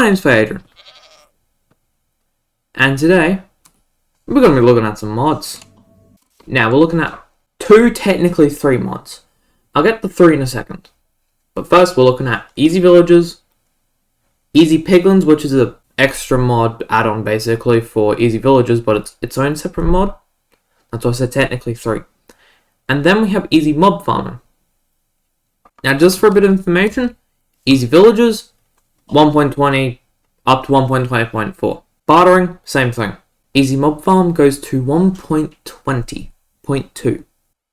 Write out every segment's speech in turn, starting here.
My name's Phaedron, and today we're going to be looking at some mods. Now we're looking at technically three mods. I'll get the three in a second, but first we're looking at Easy Villagers, Easy Piglins, which is an extra mod add-on basically for Easy Villagers, but it's its own separate mod. That's why I said technically three. And then we have Easy Mob Farming. Now just for a bit of information, Easy Villagers, 1.20 up to 1.20.4. Bartering, same thing. Easy Mob Farm goes to 1.20.2.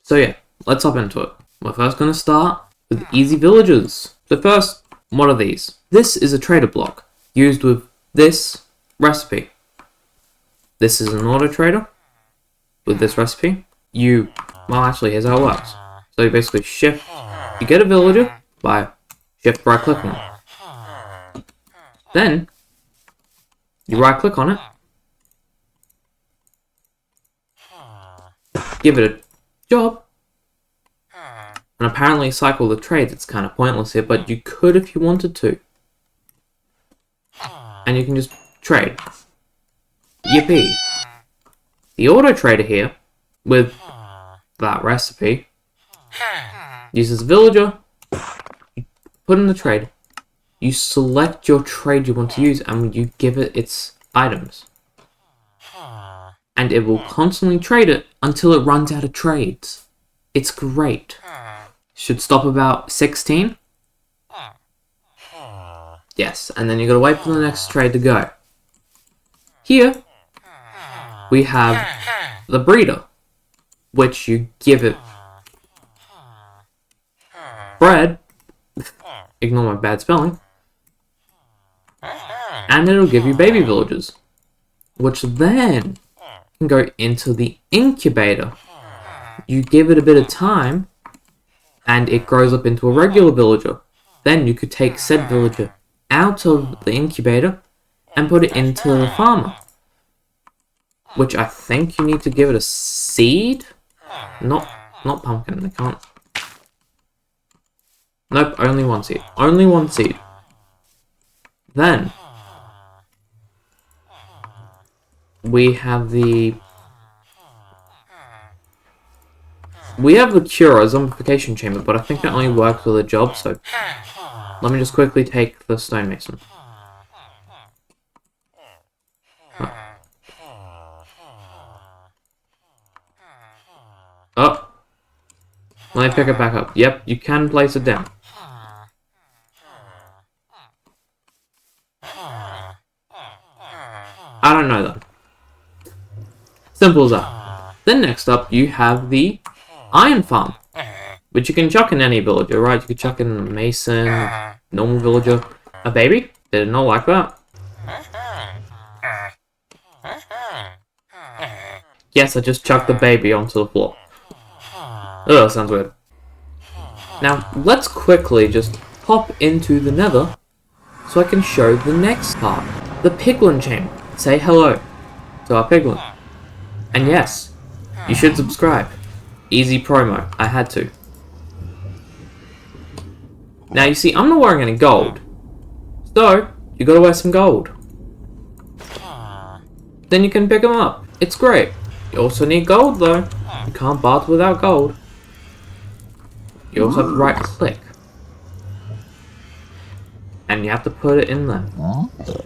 So yeah, let's hop into it. We're first going to start with Easy Villagers. So first, what are these? This is a trader block used with this recipe. This is an auto trader with this recipe. Well actually, here's how it works. So you basically you get a villager by shift right clicking it. Then, you right click on it, give it a job, and apparently cycle the trades. It's kind of pointless here, but you could if you wanted to. And you can just trade. Yippee. The auto trader here, with that recipe, uses villager, you put in the trade, you select your trade you want to use, and you give it its items. And it will constantly trade it until it runs out of trades. It's great. Should stop about 16. Yes, and then you gotta wait for the next trade to go. Here, we have the breeder, which you give it bread, ignore my bad spelling, and it'll give you baby villagers, which then can go into the incubator. You give it a bit of time, and it grows up into a regular villager. Then you could take said villager out of the incubator and put it into the farmer, which I think you need to give it a seed. Not pumpkin. They can't. Nope, only one seed. Only one seed. Then we have the Cura zombification chamber, but I think it only works with a job, so let me just quickly take the stonemason. Oh, let me pick it back up. Yep, you can place it down. I don't know though. Simple as that. Then next up, you have the iron farm, which you can chuck in any villager, right? You could chuck in a mason, normal villager, a baby. They did not like that. Yes, I just chucked the baby onto the floor. Ugh, sounds weird. Now, let's quickly just hop into the nether so I can show the next part. The piglin chamber. Say hello to our piglin. And yes, you should subscribe. Easy promo. I had to. Now, you see, I'm not wearing any gold. So, you gotta wear some gold. Then you can pick them up. It's great. You also need gold, though. You can't barter without gold. You also have to right click. And you have to put it in there.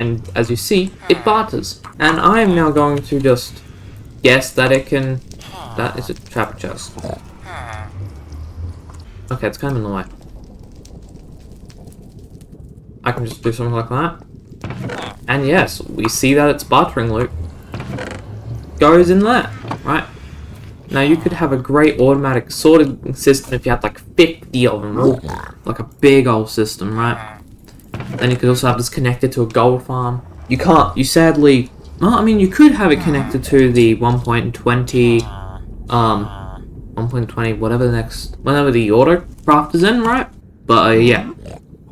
And as you see, it barters. And I am now going to just guess that it can... That is a trapper chest. Okay, it's kind of in the way. I can just do something like that. And yes, we see that its bartering loop goes in there, right? Now you could have a great automatic sorting system if you had like 50 of them, like a big old system, right? Then you could also have this connected to a gold farm. You can't, you sadly, well, I mean, you could have it connected to the 1.20, 1.20, whenever the auto craft is in, right? But yeah,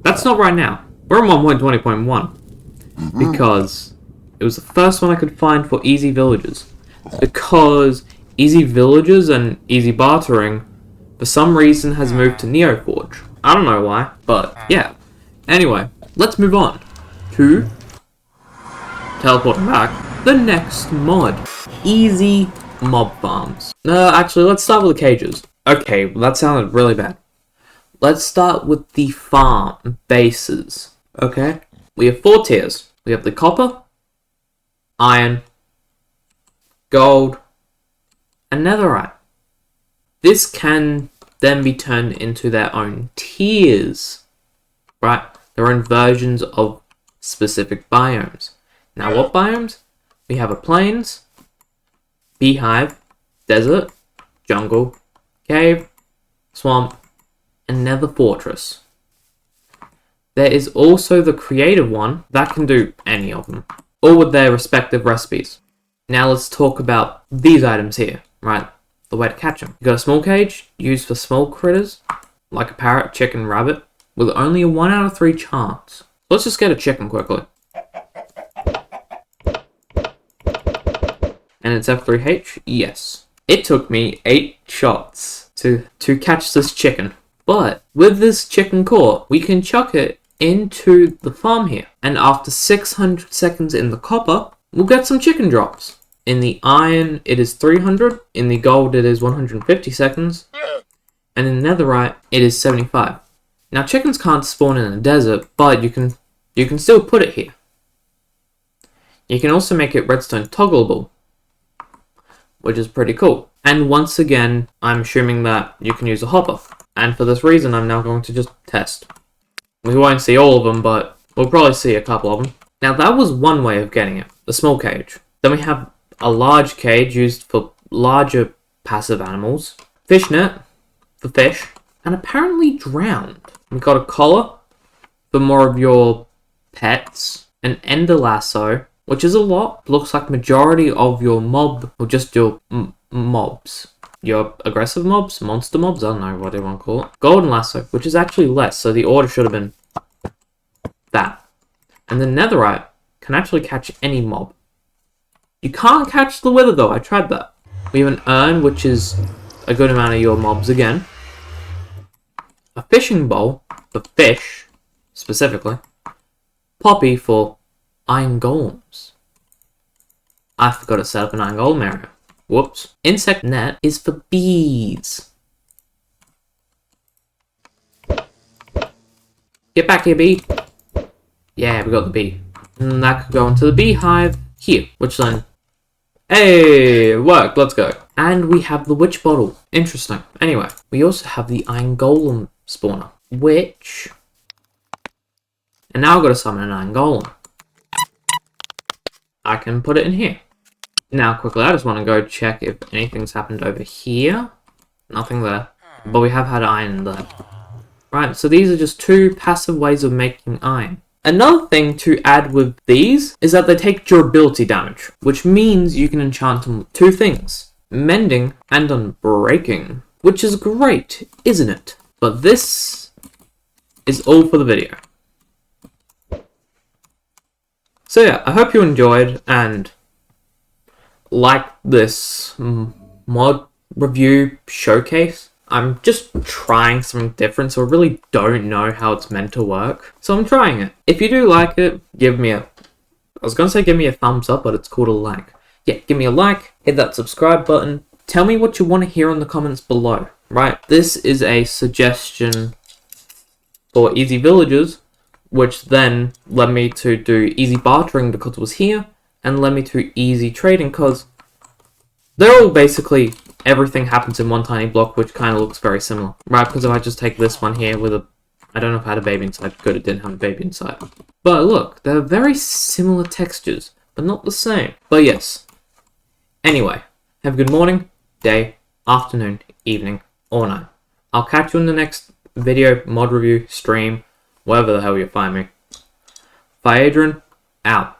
that's not right now. We're on 1.20.1 because it was the first one I could find for Easy Villagers. Because Easy Villagers and Easy Bartering, for some reason, has moved to NeoForge. I don't know why, but yeah. Anyway, let's move on to teleporting back, the next mod. Easy mob farms. No, actually, let's start with the cages. Okay, well, that sounded really bad. Let's start with the farm bases. Okay? We have 4 tiers. We have the copper, iron, gold, and netherite. This can then be turned into their own tiers. Right? Their own versions of specific biomes. Now, what biomes? We have a plains, beehive, desert, jungle, cave, swamp, and nether fortress. There is also the creative one that can do any of them, all with their respective recipes. Now let's talk about these items here, right? The way to catch them. You got a small cage used for small critters, like a parrot, chicken, rabbit, with only a 1 out of 3 chance. Let's just get a chicken quickly. And it's F3H? Yes. It took me 8 shots to catch this chicken. But with this chicken caught, we can chuck it into the farm here. And after 600 seconds in the copper, we'll get some chicken drops. In the iron, it is 300. In the gold, it is 150 seconds. And in netherite, it is 75. Now, chickens can't spawn in a desert, but you can still put it here. You can also make it redstone toggleable, which is pretty cool. And once again, I'm assuming that you can use a hopper. And for this reason, I'm now going to just test. We won't see all of them, but we'll probably see a couple of them. Now, that was one way of getting it, the small cage. Then we have a large cage used for larger passive animals, fishnet for fish, and apparently drowned. We've got a collar for more of your pets, an ender lasso, which is a lot. Looks like majority of your mob, or just your mobs. Your aggressive mobs, monster mobs, I don't know what they want to call it. Golden lasso, which is actually less, so the order should have been that. And the netherite can actually catch any mob. You can't catch the wither though, I tried that. We have an urn, which is a good amount of your mobs again. A fishing bowl for fish, specifically. Poppy for iron golems. I forgot to set up an iron golem area. Whoops. Insect net is for bees. Get back here, bee. Yeah, we got the bee. And that could go into the beehive here, which then... Hey, it worked, let's go. And we have the witch bottle. Interesting. Anyway, we also have the iron golem spawner, which... And now I've got to summon an iron golem. I can put it in here. Now, quickly, I just want to go check if anything's happened over here. Nothing there. But we have had iron there. Right, so these are just 2 passive ways of making iron. Another thing to add with these is that they take durability damage, which means you can enchant them with 2 things. Mending and Unbreaking. Which is great, isn't it? But this is all for the video. So yeah, I hope you enjoyed and like this mod review showcase. I'm just trying something different, so I really don't know how it's meant to work. So I'm trying it. If you do like it, give me a thumbs up, but it's called a like. Yeah, give me a like, hit that subscribe button. Tell me what you want to hear in the comments below, right? This is a suggestion for easy villagers, which then led me to do easy bartering because it was here, and led me to easy trading because they're all basically, everything happens in one tiny block, which kind of looks very similar, right? Because if I just take this one here with a, I don't know if it had a baby inside, good, it didn't have a baby inside. But look, they're very similar textures, but not the same. But yes, anyway, have a good morning, day, afternoon, evening, or night. I'll catch you in the next video, mod review, stream, wherever the hell you find me. Phaedron, out.